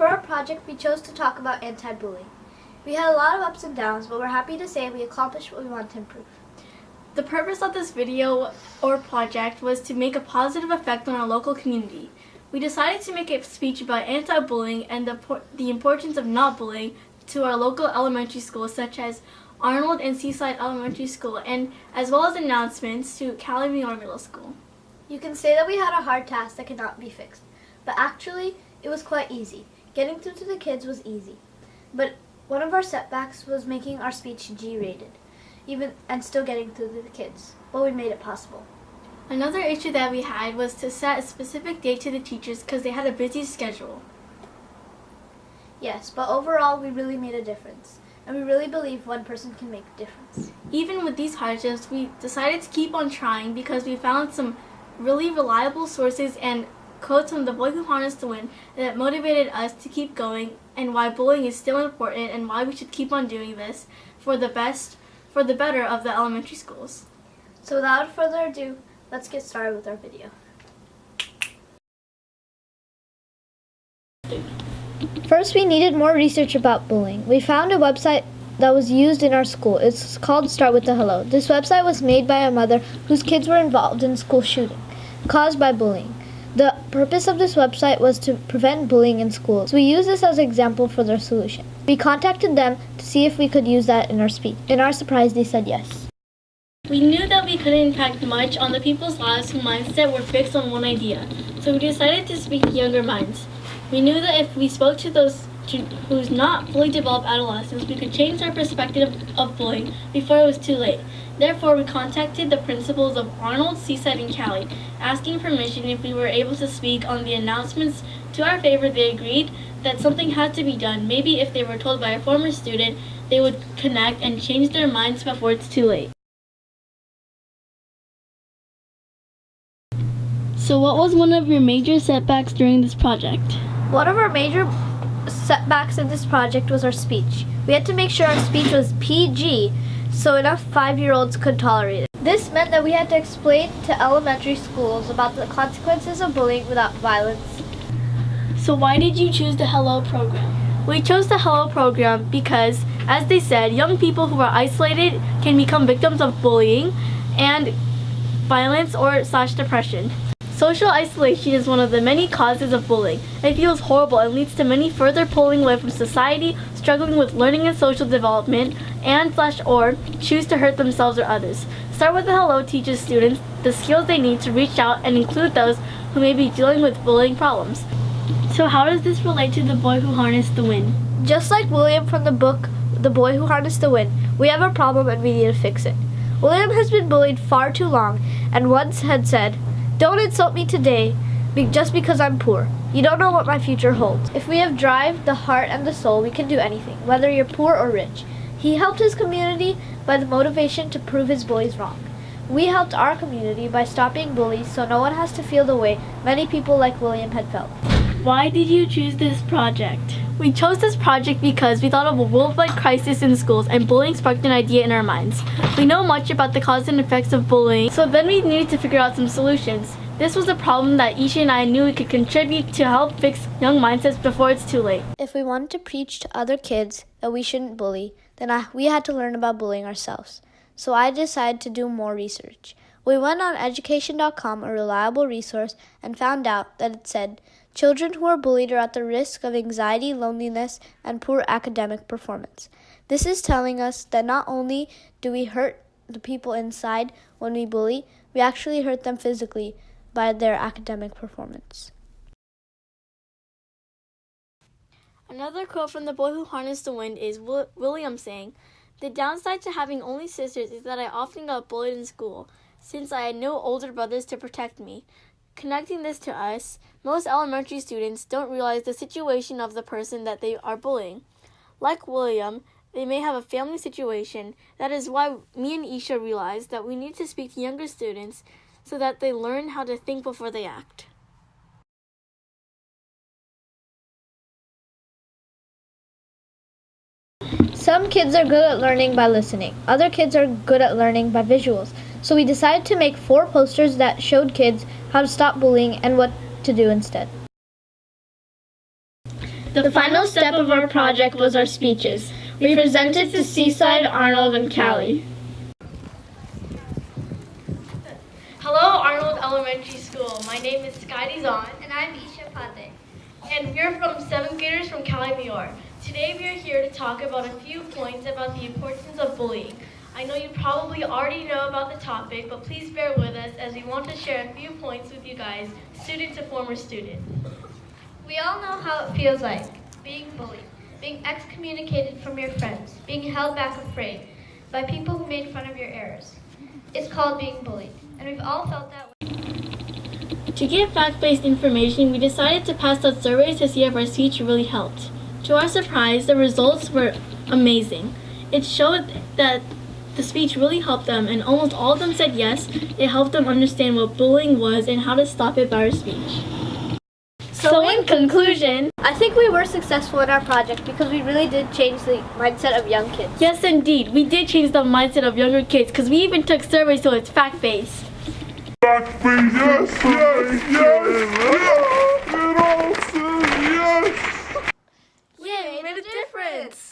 For our project, we chose to talk about anti-bullying. We had a lot of ups and downs, but we're happy to say we accomplished what we wanted to improve. The purpose of this video or project was to make a positive effect on our local community. We decided to make a speech about anti-bullying and the importance of not bullying to our local elementary schools such as Arnold and Seaside Elementary School, and as well as announcements to Cali Memorial Middle School. You can say that we had a hard task that could not be fixed, but actually it was quite easy. Getting through to the kids was easy. But one of our setbacks was making our speech G-rated, and still getting through to the kids, but we made it possible. Another issue that we had was to set a specific date to the teachers because they had a busy schedule. Yes, but overall we really made a difference, and we really believe one person can make a difference. Even with these hardships, we decided to keep on trying because we found some really reliable sources and quotes from The Boy Who Harnessed the Wind that motivated us to keep going, and why bullying is still important and why we should keep on doing this for the better of the elementary schools. So without further ado, let's get started with our video. First, we needed more research about bullying. We found a website that was used in our school. It's called Start With the Hello. This website was made by a mother whose kids were involved in school shooting caused by bullying. The purpose of this website was to prevent bullying in schools. So we used this as an example for their solution. We contacted them to see if we could use that in our speech. In our surprise, they said yes. We knew that we couldn't impact much on the people's lives whose mindset were fixed on one idea, so we decided to speak to younger minds. We knew that if we spoke to those who's not fully developed adolescents, we could change their perspective of bullying before it was too late. Therefore, we contacted the principals of Arnold, Seaside, and Cali, asking permission if we were able to speak on the announcements. To our favor, they agreed that something had to be done. Maybe if they were told by a former student, they would connect and change their minds before it's too late. So what was one of your major setbacks during this project? One of our major setbacks in this project was our speech. We had to make sure our speech was PG, so enough 5-year-olds could tolerate it. This meant that we had to explain to elementary schools about the consequences of bullying without violence. So why did you choose the Hello program? We chose the Hello program because, as they said, young people who are isolated can become victims of bullying and violence or depression. Social isolation is one of the many causes of bullying. It feels horrible and leads to many further pulling away from society, struggling with learning and social development, or choose to hurt themselves or others. Start With the Hello teaches students the skills they need to reach out and include those who may be dealing with bullying problems. So how does this relate to The Boy Who Harnessed the Wind? Just like William from the book The Boy Who Harnessed the Wind, we have a problem and we need to fix it. William has been bullied far too long and once had said, "Don't insult me today just because I'm poor. You don't know what my future holds." If we have drive, the heart, and the soul, we can do anything, whether you're poor or rich. He helped his community by the motivation to prove his bullies wrong. We helped our community by stopping bullies so no one has to feel the way many people like William had felt. Why did you choose this project? We chose this project because we thought of a worldwide crisis in schools and bullying sparked an idea in our minds. We know much about the causes and effects of bullying, so then we needed to figure out some solutions. This was a problem that Isha and I knew we could contribute to help fix young mindsets before it's too late. If we wanted to preach to other kids that we shouldn't bully, then we had to learn about bullying ourselves. So I decided to do more research. We went on education.com, a reliable resource, and found out that it said, children who are bullied are at the risk of anxiety, loneliness, and poor academic performance. This is telling us that not only do we hurt the people inside when we bully, we actually hurt them physically by their academic performance. Another quote from The Boy Who Harnessed the Wind is William saying, "The downside to having only sisters is that I often got bullied in school, since I had no older brothers to protect me." Connecting this to us, most elementary students don't realize the situation of the person that they are bullying. Like William, they may have a family situation. That is why me and Isha realized that we need to speak to younger students so that they learn how to think before they act. Some kids are good at learning by listening. Other kids are good at learning by visuals. So we decided to make 4 posters that showed kids how to stop bullying and what to do instead. The final step of our project was our speeches. We presented to Seaside, Arnold, and Callie. Hello, Arnold Elementary School. My name is skye. And I'm Isha Pate. And we're from 7th graders from Cali, New York. Today we are here to talk about a few points about the importance of bullying. I know you probably already know about the topic, but please bear with us as we want to share a few points with you guys, student to former student. We all know how it feels like being bullied, being excommunicated from your friends, being held back afraid by people who made fun of your errors. It's called being bullied, and we've all felt that way. To get fact-based information, we decided to pass out surveys to see if our speech really helped. To our surprise, the results were amazing. It showed that the speech really helped them, and almost all of them said yes, it helped them understand what bullying was and how to stop it by our speech. So in conclusion, I think we were successful in our project because we really did change the mindset of young kids. yes indeed, we did change the mindset of younger kids because we even took surveys so it's fact-based. Fact-based, yes, yes, yes, yes, it all says yes. Yeah, it made a difference.